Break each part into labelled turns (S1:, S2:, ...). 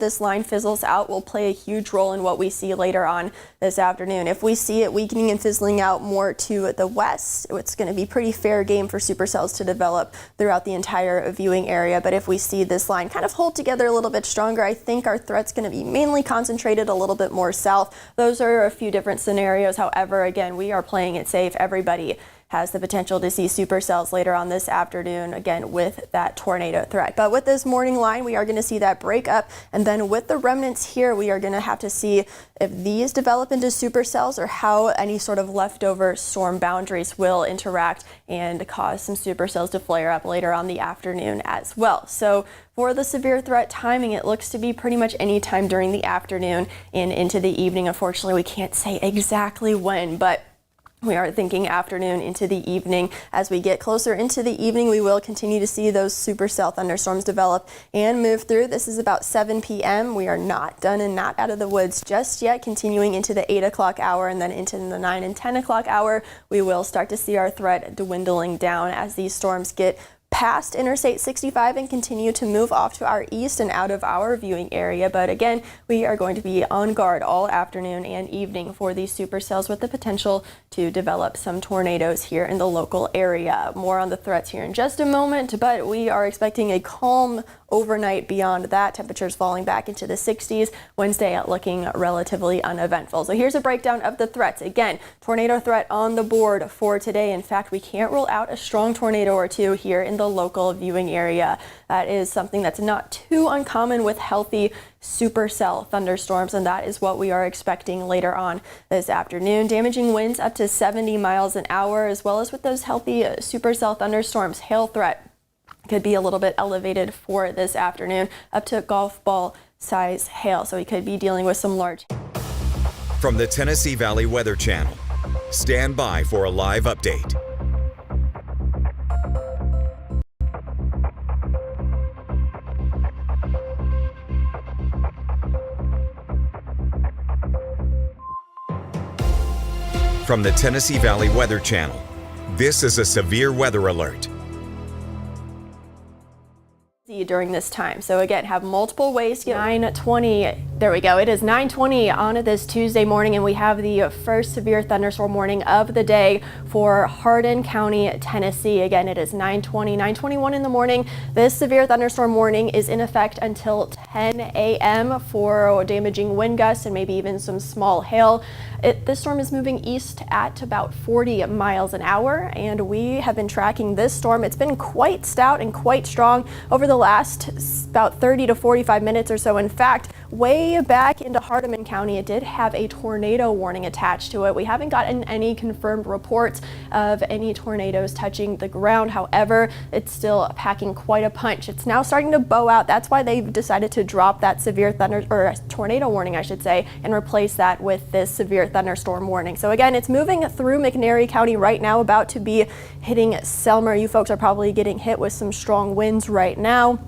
S1: this line fizzles out will play a huge role in what we see later on this afternoon. If we see it weakening and fizzling out more to the west, it's going to be pretty fair game for supercells to develop throughout the entire viewing area. But if we see this line kind of hold together a little bit stronger, I think our threat's going to be mainly concentrated a little bit more south. Those are a few different scenarios. However, again, we are playing it safe. Everybody has the potential to see supercells later on this afternoon, again, with that tornado threat. But with this morning line, we are going to see that break up. And then with the remnants here, we are going to have to see if these develop into supercells or how any sort of leftover storm boundaries will interact and cause some supercells to flare up later on the afternoon as well. So for the severe threat timing, it looks to be pretty much any time during the afternoon and into the evening. Unfortunately, we can't say exactly when, but we are thinking afternoon into the evening. As we get closer into the evening, we will continue to see those supercell thunderstorms develop and move through. This is about 7 p.m. We are not done and not out of the woods just yet. Continuing into the 8 o'clock hour and then into the 9 and 10 o'clock hour, we will start to see our threat dwindling down as these storms get past Interstate 65 and continue to move off to our east and out of our viewing area. But again, we are going to be on guard all afternoon and evening for these supercells with the potential to develop some tornadoes here in the local area. More on the threats here in just a moment, but we are expecting a calm overnight beyond that. Temperatures falling back into the 60s. Wednesday looking relatively uneventful. So here's a breakdown of the threats. Again, tornado threat on the board for today. In fact, we can't rule out a strong tornado or two here in the local viewing area. That is something that's not too uncommon with healthy supercell thunderstorms, and that is what we are expecting later on this afternoon. Damaging winds up to 70 miles an hour, as well as with those healthy supercell thunderstorms. Hail threat could be a little bit elevated for this afternoon, up to golf ball size hail. So we could be dealing with some large.
S2: From the Tennessee Valley Weather Channel, stand by for a live update. From the Tennessee Valley Weather Channel, this is a severe weather alert.
S1: During this time. So again, have multiple ways to get 9:20. There we go. It is 9:20 on this Tuesday morning, and we have the first severe thunderstorm warning of the day for Hardin County, Tennessee. Again, it is 9:21 in the morning. This severe thunderstorm warning is in effect until 10 a.m. for damaging wind gusts and maybe even some small hail. This storm is moving east at about 40 miles an hour, and we have been tracking this storm. It's been quite stout and quite strong over the last about 30 to 45 minutes or so. In fact, way back into Hardeman County, it did have a tornado warning attached to it. We haven't gotten any confirmed reports of any tornadoes touching the ground. However, it's still packing quite a punch. It's now starting to bow out. That's why they've decided to drop that severe tornado warning, I should say, and replace that with this severe thunderstorm warning. So again, it's moving through McNairy County right now, about to be hitting Selmer. You folks are probably getting hit with some strong winds right now.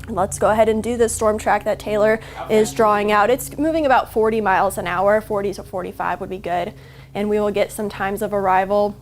S1: Let's go ahead and do the storm track that Taylor is drawing out. It's moving about 40 miles an hour. 40 to 45 would be good. And we will get some times of arrival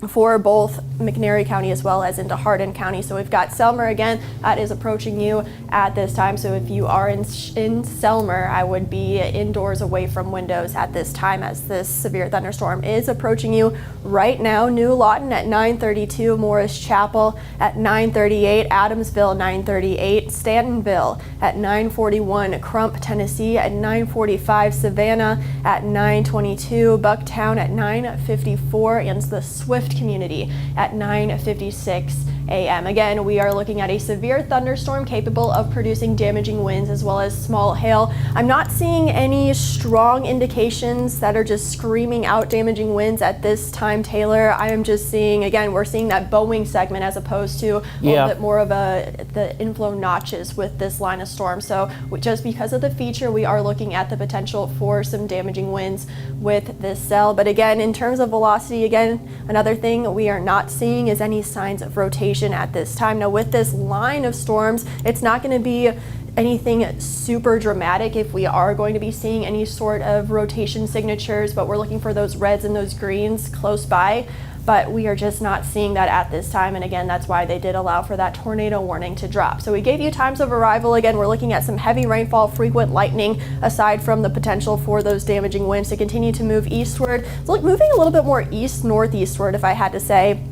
S1: for both McNairy County as well as into Hardin County. So we've got Selmer again that is approaching you at this time. So if you are in Selmer, I would be indoors away from windows at this time as this severe thunderstorm is approaching you right now. New Lawton at 9:32, Morris Chapel at 9:38, Adamsville 9:38, Stantonville at 9:41, Crump, Tennessee at 9:45, Savannah at 9:22, Bucktown at 9:54, and the Swift community at 9:56 a.m. Again, we are looking at a severe thunderstorm capable of producing damaging winds as well as small hail. I'm not seeing any strong indications that are just screaming out damaging winds at this time, Taylor. I am just seeing, again, we're seeing that bowing segment as opposed to a little bit more of the inflow notches with this line of storm. So just because of the feature, we are looking at the potential for some damaging winds with this cell. But again, in terms of velocity, again, another thing we are not seeing is any signs of rotation at this time. Now with this line of storms, it's not going to be anything super dramatic if we are going to be seeing any sort of rotation signatures, but we're looking for those reds and those greens close by. but we are just not seeing that at this time. And again, that's why they did allow for that tornado warning to drop. So we gave you times of arrival. Again, we're looking at some heavy rainfall, frequent lightning, aside from the potential for those damaging winds to continue to move eastward. So like moving a little bit more east-northeastward, if I had to say,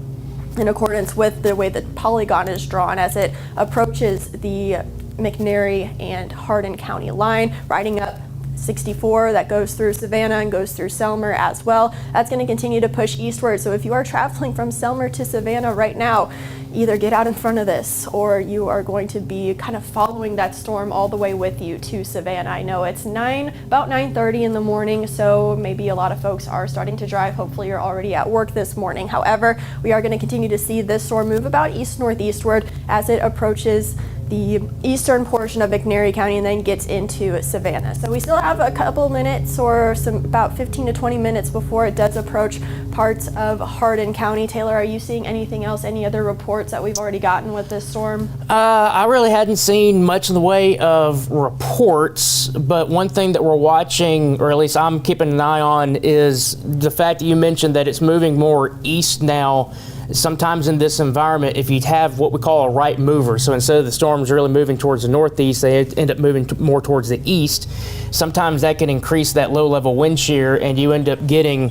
S1: in accordance with the way the polygon is drawn as it approaches the McNairy and Hardin County line, riding up 64 that goes through Savannah and goes through Selmer as well. That's going to continue to push eastward. So if you are traveling from Selmer to Savannah right now, either get out in front of this or you are going to be kind of following that storm all the way with you to Savannah. I know it's about 9:30 in the morning, so maybe a lot of folks are starting to drive. Hopefully you're already at work this morning. However, we are going to continue to see this storm move about east-northeastward as it approaches the eastern portion of McNairy County and then gets into Savannah. So we still have a couple minutes or about 15 to 20 minutes before it does approach parts of Hardin County. Taylor, are you seeing anything else, any other reports that we've already gotten with this storm?
S3: I really hadn't seen much in the way of reports, but one thing that we're watching, or at least I'm keeping an eye on, is the fact that you mentioned that it's moving more east now. Sometimes in this environment, if you have what we call a right mover, so instead of the storms really moving towards the northeast, they end up moving more towards the east. Sometimes that can increase that low-level wind shear, and you end up getting,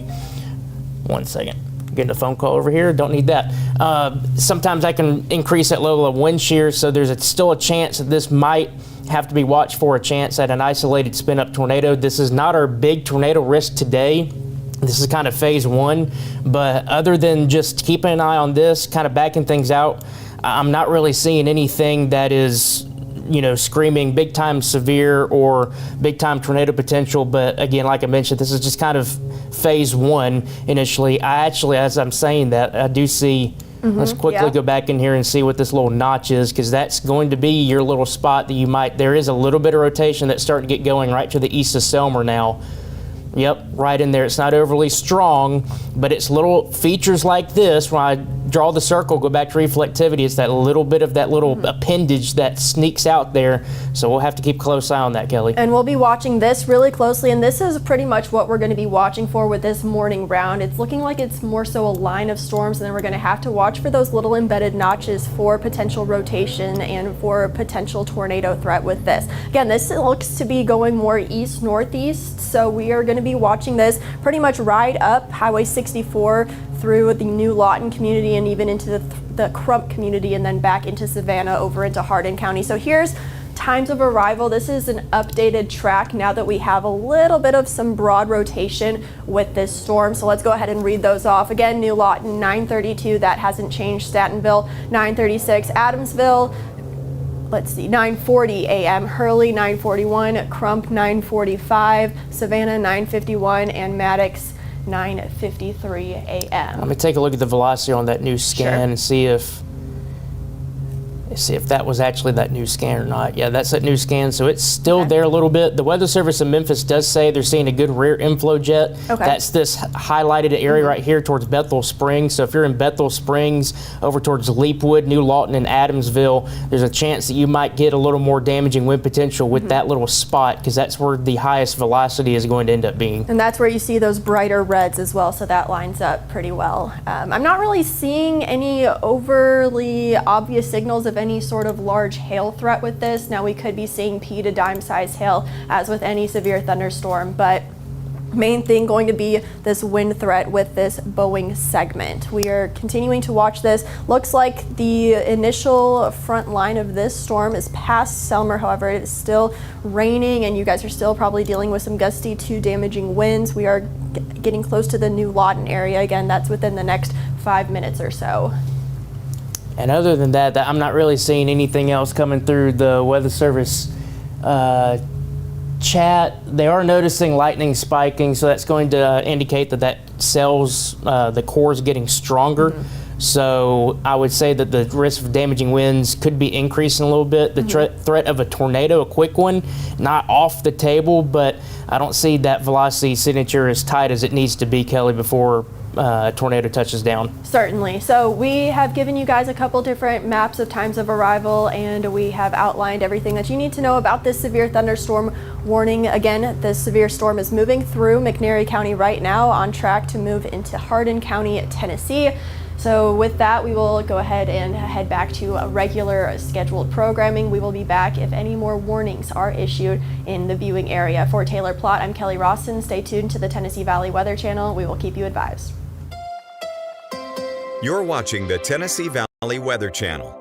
S3: one second, getting a phone call over here, don't need that. Sometimes that can increase that low-level wind shear, so there's still a chance that this might have to be watched for a chance at an isolated spin-up tornado. This is not our big tornado risk today. This is kind of phase one, but other than just keeping an eye on this, kind of backing things out, I'm not really seeing anything that is, screaming big time severe or big time tornado potential. But again, like I mentioned, this is just kind of phase one initially. I actually, as I'm saying that, I do see, let's quickly go back in here and see what this little notch is, because that's going to be your little spot that there is a little bit of rotation that's starting to get going right to the east of Selmer now. Yep, right in there. It's not overly strong, but it's little features like this. When I draw the circle, go back to reflectivity, it's that little bit of that little appendage that sneaks out there. So we'll have to keep a close eye on that, Kelly.
S1: And we'll be watching this really closely, and this is pretty much what we're going to be watching for with this morning round. It's looking like it's more so a line of storms, and then we're going to have to watch for those little embedded notches for potential rotation and for potential tornado threat with this. Again, this looks to be going more east-northeast, so we are going to be watching this pretty much right up Highway 64 through the New Lawton community and even into the Crump community and then back into Savannah over into Hardin County. So here's times of arrival. This is an updated track now that we have a little bit of some broad rotation with this storm. So let's go ahead and read those off. Again, New Lawton 9:32, that hasn't changed. Statenville 9:36, Adamsville, let's see, 9:40 a.m. Hurley 9:41, Crump 9:45, Savannah 9:51, and Maddox 9:53 a.m.
S3: Let me take a look at the velocity on that new scan and see if that was actually that new scan or not. Yeah, that's that new scan, so it's still there a little bit. The Weather Service in Memphis does say they're seeing a good rear inflow jet.
S1: Okay.
S3: That's this highlighted area right here towards Bethel Springs. So if you're in Bethel Springs over towards Leapwood, New Lawton, and Adamsville, there's a chance that you might get a little more damaging wind potential with that little spot, because that's where the highest velocity is going to end up being.
S1: And that's where you see those brighter reds as well, so that lines up pretty well. I'm not really seeing any overly obvious signals of any sort of large hail threat with this. Now we could be seeing pea to dime size hail as with any severe thunderstorm, but main thing going to be this wind threat with this Boeing segment. We are continuing to watch this. Looks like the initial front line of this storm is past Selmer. However, it is still raining and you guys are still probably dealing with some gusty to damaging winds. We are getting close to the New Lawton area. Again, that's within the next 5 minutes or so.
S3: And other than that, I'm not really seeing anything else coming through the Weather Service chat. They are noticing lightning spiking, so that's going to indicate that cells, the core is getting stronger. So I would say that the risk of damaging winds could be increasing a little bit. The threat of a tornado, a quick one, not off the table, but I don't see that velocity signature as tight as it needs to be, Kelly, before tornado touches down?
S1: Certainly. So we have given you guys a couple different maps of times of arrival, and we have outlined everything that you need to know about this severe thunderstorm warning. Again, this severe storm is moving through McNairy County right now, on track to move into Hardin County, Tennessee. So with that, we will go ahead and head back to a regular scheduled programming. We will be back if any more warnings are issued in the viewing area. For Taylor Plott, I'm Kelly Rawson. Stay tuned to the Tennessee Valley Weather Channel. We will keep you advised.
S2: You're watching the Tennessee Valley Weather Channel.